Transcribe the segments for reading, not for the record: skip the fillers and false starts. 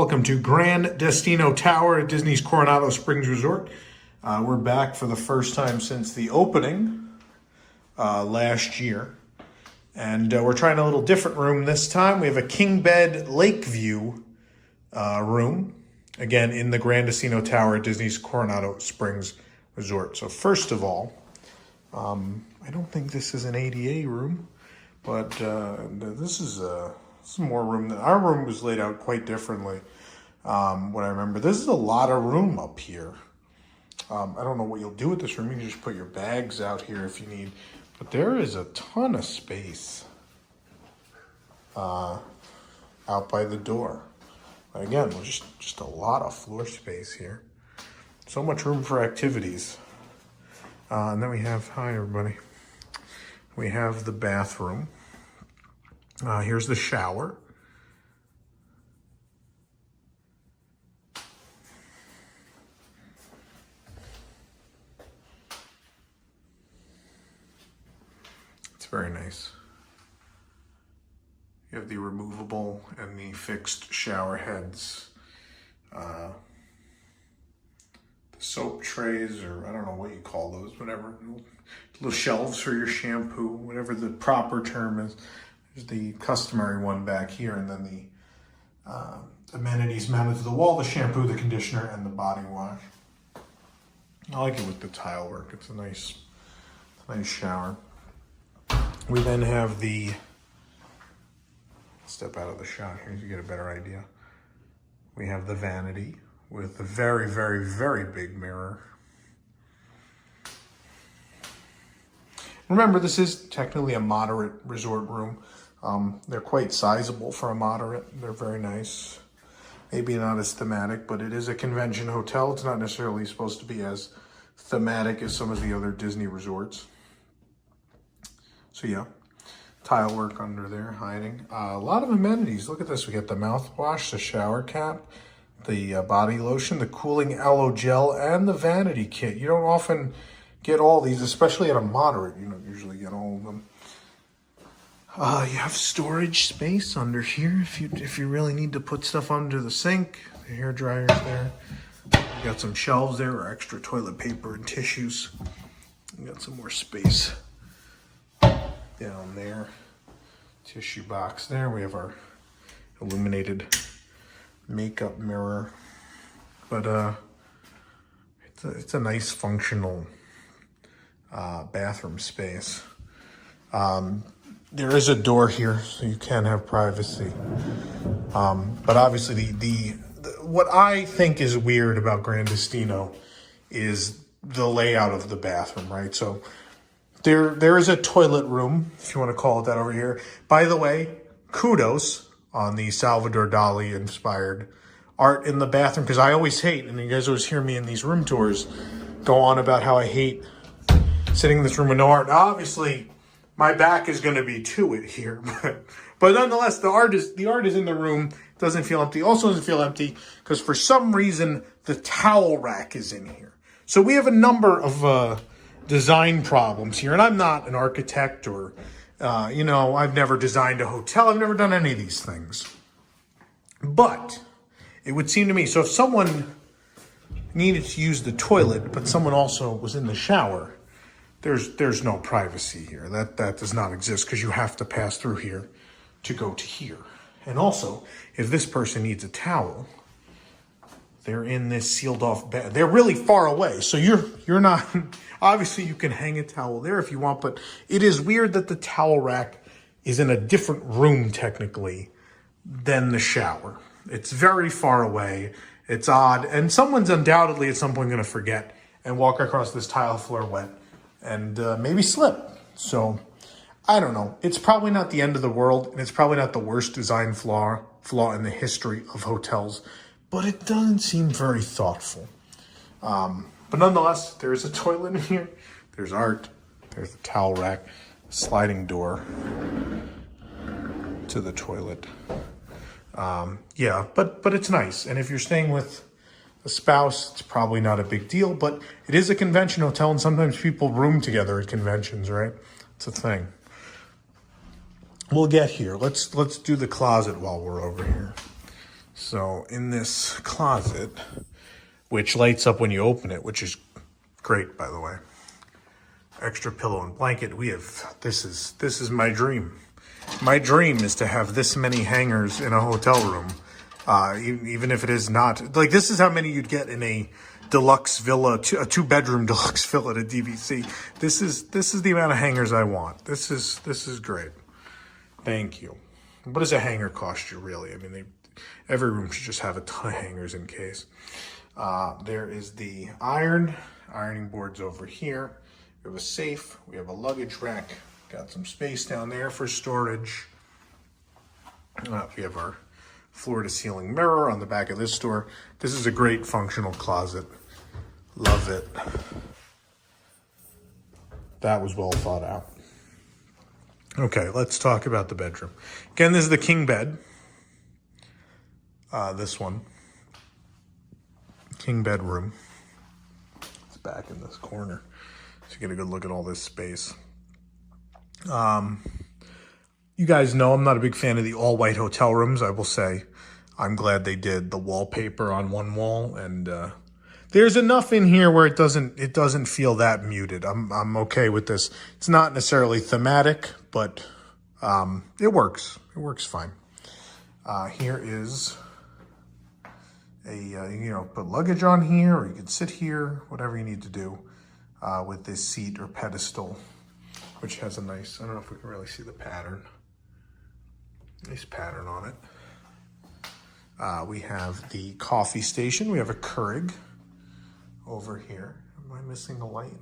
Welcome to Gran Destino Tower at Disney's Coronado Springs Resort. We're back for the first time since the opening last year. And we're trying a little different room this time. We have a king bed lake view room. Again, in the Gran Destino Tower at Disney's Coronado Springs Resort. So first of all, I don't think this is an ADA room, but this is some more room. Our room was laid out quite differently. What I remember, this is a lot of room up here. I don't know what you'll do with this room. You can just put your bags out here if you need, but there is a ton of space out by the door. But again, just a lot of floor space here. So much room for activities. And then we have, hi everybody. We have the bathroom. Here's the shower. It's very nice. You have the removable and the fixed shower heads. The soap trays, or I don't know what you call those, whatever. Little shelves for your shampoo, whatever the proper term is. There's the customary one back here, and then the amenities mounted to the wall, the shampoo, the conditioner, and the body wash. I like it with the tile work. It's a nice shower. We then have the, step out of the shot here so you get a better idea. We have the vanity with a very, very, very big mirror. Remember, this is technically a moderate resort room. They're quite sizable for a moderate. They're very nice. Maybe not as thematic, but it is a convention hotel. It's not necessarily supposed to be as thematic as some of the other Disney resorts. So yeah, tile work under there, hiding. A lot of amenities. Look at this. We got the mouthwash, the shower cap, the body lotion, the cooling aloe gel, and the vanity kit. You don't often get all these, especially at a moderate. You don't usually get all of them. You have storage space under here if you really need to put stuff under the sink. The hair dryer's there. You got some shelves there or extra toilet paper and tissues. You got some more space down there. Tissue box there. We have our illuminated makeup mirror. But it's a nice functional bathroom space. There is a door here, so you can have privacy. But obviously, the what I think is weird about Gran Destino is the layout of the bathroom, right? So there is a toilet room, if you want to call it that, over here. By the way, kudos on the Salvador Dali inspired art in the bathroom, because I always hate, and you guys always hear me in these room tours go on about how I hate sitting in this room with no art. Now, obviously, my back is going to be to it here, but nonetheless, the art is in the room. Doesn't feel empty. Also doesn't feel empty because for some reason the towel rack is in here. So we have a number of design problems here, and I'm not an architect or I've never designed a hotel. I've never done any of these things, but it would seem to me. So if someone needed to use the toilet, but someone also was in the shower, there's no privacy here. That does not exist because you have to pass through here to go to here. And also, if this person needs a towel, they're in this sealed off bed. They're really far away. So you're not, obviously you can hang a towel there if you want, but it is weird that the towel rack is in a different room technically than the shower. It's very far away. It's odd. And someone's undoubtedly at some point going to forget and walk across this tile floor wet and maybe slip. So I don't know. It's probably not the end of the world, and it's probably not the worst design flaw in the history of hotels, but it doesn't seem very thoughtful. But nonetheless, there's a toilet in here. There's art. There's the towel rack, sliding door to the toilet. Yeah, but it's nice. And if you're staying with a spouse, it's probably not a big deal, but it is a convention hotel, and sometimes people room together at conventions, right? It's a thing. We'll get here. Let's do the closet while we're over here. So in this closet, which lights up when you open it, which is great, by the way. Extra pillow and blanket. We have, this is my dream. My dream is to have this many hangers in a hotel room. Even if it is not, like, this is how many you'd get in a deluxe villa, a 2-bedroom deluxe villa at DVC. This is the amount of hangers I want. This is great. Thank you. What does a hanger cost you, really? I mean, every room should just have a ton of hangers in case. There is the ironing boards over here. We have a safe. We have a luggage rack. Got some space down there for storage. We have our floor-to-ceiling mirror on the back of this door. This is a great functional closet. Love it. That was well thought out. Okay, let's talk about the bedroom. Again, this is the king bed. This one. King bedroom. It's back in this corner. So you get a good look at all this space. You guys know I'm not a big fan of the all-white hotel rooms. I will say I'm glad they did the wallpaper on one wall, and there's enough in here where it doesn't feel that muted. I'm okay with this. It's not necessarily thematic, but it works. It works fine. Here is a put luggage on here, or you can sit here, whatever you need to do with this seat or pedestal, which has a nice, I don't know if we can really see the pattern. Nice pattern on it. We have the coffee station. We have a Keurig over here. Am I missing a light?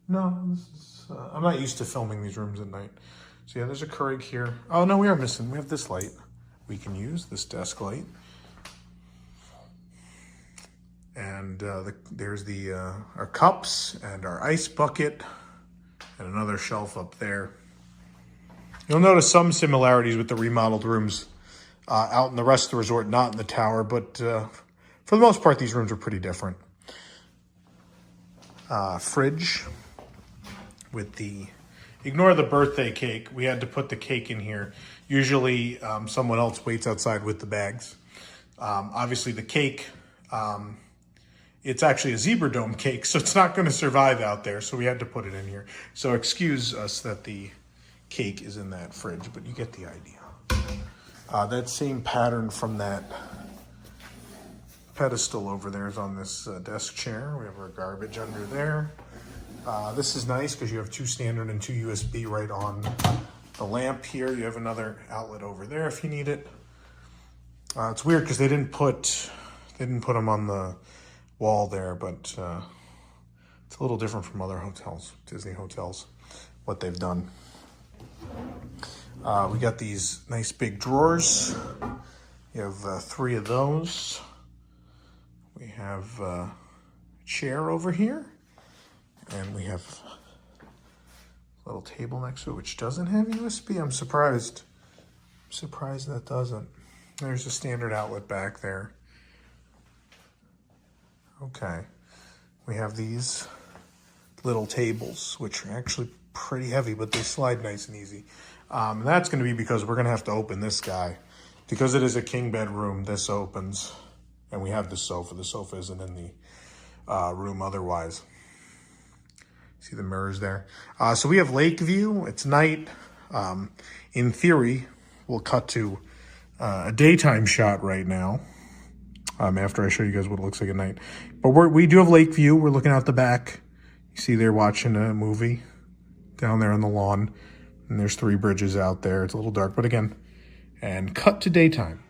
No, this is, I'm not used to filming these rooms at night. So yeah, there's a Keurig here. Oh no, we are missing. We have this light we can use, this desk light. And there's our cups and our ice bucket and another shelf up there. You'll notice some similarities with the remodeled rooms out in the rest of the resort, not in the tower, but for the most part, these rooms are pretty different. Fridge with ignore the birthday cake. We had to put the cake in here. Usually someone else waits outside with the bags. Obviously the cake, it's actually a zebra dome cake, so it's not going to survive out there, so we had to put it in here. So excuse us that the cake is in that fridge, but you get the idea. That same pattern from that pedestal over there is on this desk chair. We have our garbage under there. This is nice because you have 2 standard and 2 USB right on the lamp here. You have another outlet over there if you need it. It's weird because they didn't put them on the wall there, but it's a little different from other hotels, Disney hotels, what they've done. We got these nice big drawers. You have 3 of those. We have a chair over here, and we have a little table next to it, which doesn't have USB. I'm surprised. That doesn't. There's a standard outlet back there. Okay. We have these little tables, which are actually pretty heavy, but they slide nice and easy. And that's going to be because we're going to have to open this guy. Because it is a king bedroom, this opens. And we have the sofa. The sofa isn't in the room otherwise. See the mirrors there? So we have lake view. It's night. In theory, we'll cut to a daytime shot right now. After I show you guys what it looks like at night. But we do have lake view. We're looking out the back. You see they're watching a movie down there on the lawn. And there's 3 bridges out there. It's a little dark, but again, and cut to daytime.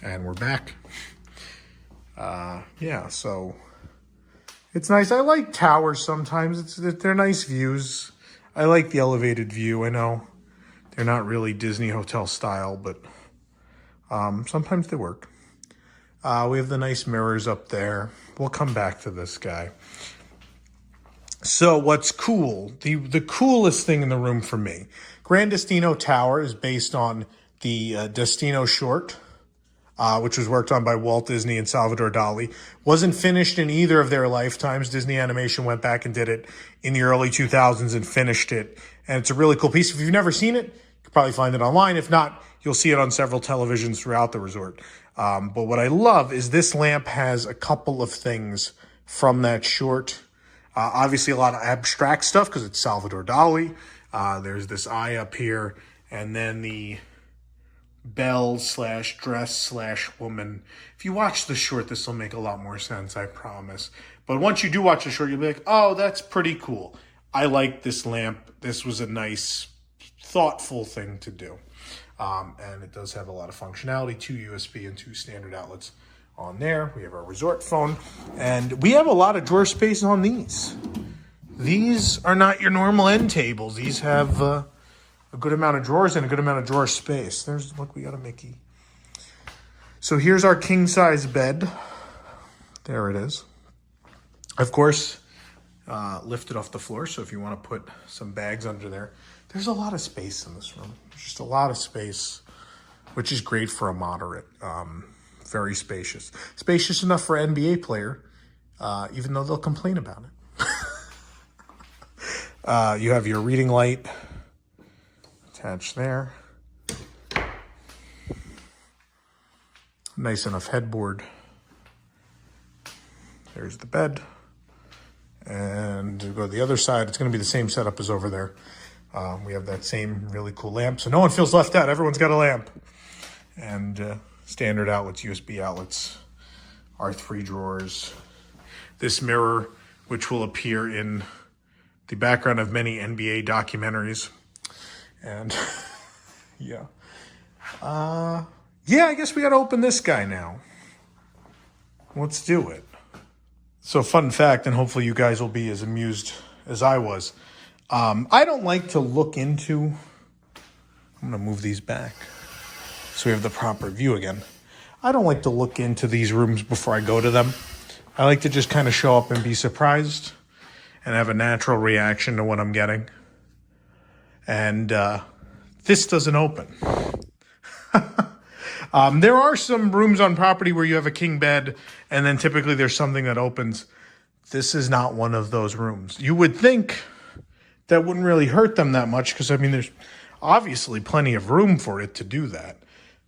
And we're back. Yeah, so it's nice. I like towers sometimes. They're nice views. I like the elevated view. I know they're not really Disney hotel style, but sometimes they work. We have the nice mirrors up there. We'll come back to this guy. So what's cool, the coolest thing in the room for me, Gran Destino Tower is based on the Destino short, which was worked on by Walt Disney and Salvador Dali. Wasn't finished in either of their lifetimes. Disney Animation went back and did it in the early 2000s and finished it. And it's a really cool piece. If you've never seen it, you can probably find it online. If not, you'll see it on several televisions throughout the resort. But what I love is this lamp has a couple of things from that short. Obviously, a lot of abstract stuff because it's Salvador Dali. There's this eye up here, and then the bell / dress / woman. If you watch the short, this will make a lot more sense, I promise. But once you do watch the short, you'll be like, oh, that's pretty cool. I like this lamp. This was a nice, thoughtful thing to do. And it does have a lot of functionality, 2 USB and 2 standard outlets on there. We have our resort phone, and we have a lot of drawer space on these. These are not your normal end tables. These have a good amount of drawers and a good amount of drawer space. Look, we got a Mickey. So here's our king size bed. There it is. Of course, lifted off the floor. So if you want to put some bags under there, there's a lot of space in this room. There's just a lot of space, which is great for a moderate. Very spacious. Spacious enough for an NBA player, even though they'll complain about it. You have your reading light attached there. Nice enough headboard. There's the bed. And to go to the other side, it's going to be the same setup as over there. We have that same really cool lamp, so no one feels left out. Everyone's got a lamp. And standard outlets, USB outlets, our 3 drawers. This mirror, which will appear in the background of many NBA documentaries. And yeah. Yeah, I guess we got to open this guy now. Let's do it. So fun fact, and hopefully you guys will be as amused as I was. I don't like to look into... I'm going to move these back so we have the proper view again. I don't like to look into these rooms before I go to them. I like to just kind of show up and be surprised and have a natural reaction to what I'm getting. And this doesn't open. There are some rooms on property where you have a king bed, and then typically there's something that opens. This is not one of those rooms. You would think that wouldn't really hurt them that much because, I mean, there's obviously plenty of room for it to do that.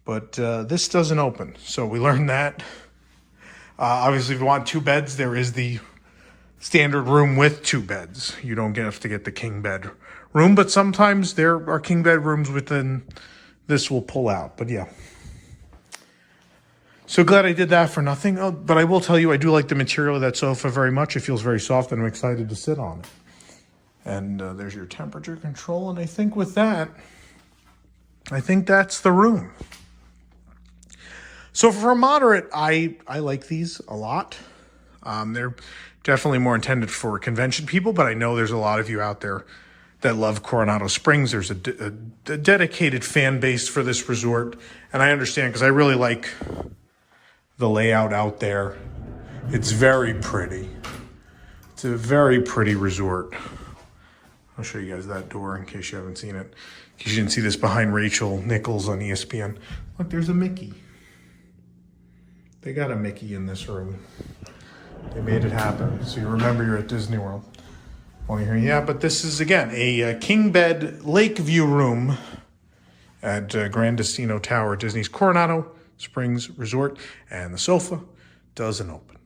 But this doesn't open. So we learned that. Obviously, if you want 2 beds, there is the standard room with 2 beds. You don't have to get the king bed room, but sometimes there are king bed rooms within this will pull out. But yeah. So glad I did that for nothing. Oh, but I will tell you, I do like the material of that sofa very much. It feels very soft, and I'm excited to sit on it. And there's your temperature control. And I think with that, I think that's the room. So for a moderate, I like these a lot. They're definitely more intended for convention people, but I know there's a lot of you out there that love Coronado Springs. There's a dedicated fan base for this resort, and I understand because I really like the layout out there. It's very pretty. It's a very pretty resort. I'll show you guys that door in case you haven't seen it. In case you didn't see this behind Rachel Nichols on ESPN. Look, there's a Mickey. They got a Mickey in this room. They made it happen. So you remember you're at Disney World. Well, you're here, yeah, but this is, again, a king bed lake view room at Gran Destino Tower, Disney's Coronado Springs Resort. And the sofa doesn't open.